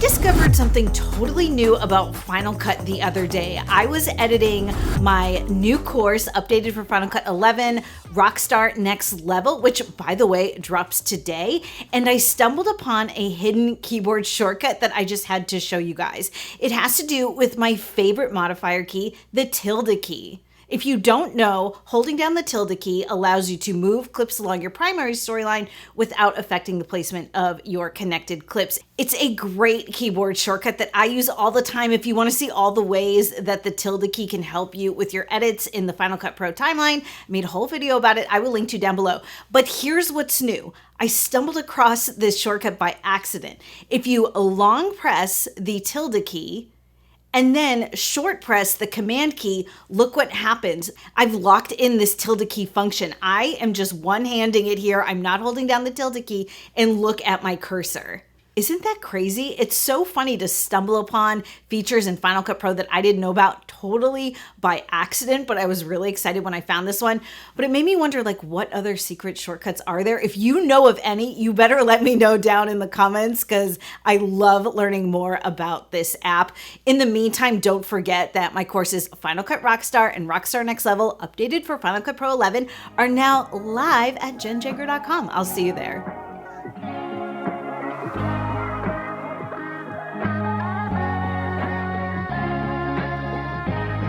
discovered something totally new about Final Cut the other day. I was editing my new course, updated for Final Cut 11, Rockstar Next Level, which, by the way, drops today, and I stumbled upon a hidden keyboard shortcut that I just had to show you guys. It has to do with my favorite modifier key, the tilde key. If you don't know, holding down the tilde key allows you to move clips along your primary storyline without affecting the placement of your connected clips. It's a great keyboard shortcut that I use all the time. If you want to see all the ways that the tilde key can help you with your edits in the Final Cut Pro timeline, I made a whole video about it. I will link to down below. But here's what's new. I stumbled across this shortcut by accident. If you long press the tilde key, and then short press the command key, look what happens. I've locked in this tilde key function. I am just one-handing it here. I'm not holding down the tilde key, and look at my cursor. Isn't that crazy? It's so funny to stumble upon features in Final Cut Pro that I didn't know about totally by accident, but I was really excited when I found this one. But it made me wonder, like, what other secret shortcuts are there? If you know of any, you better let me know down in the comments, because I love learning more about this app. In the meantime, don't forget that my courses Final Cut Rockstar and Rockstar Next Level, updated for Final Cut Pro 11, are now live at JennJager.com. I'll see you there.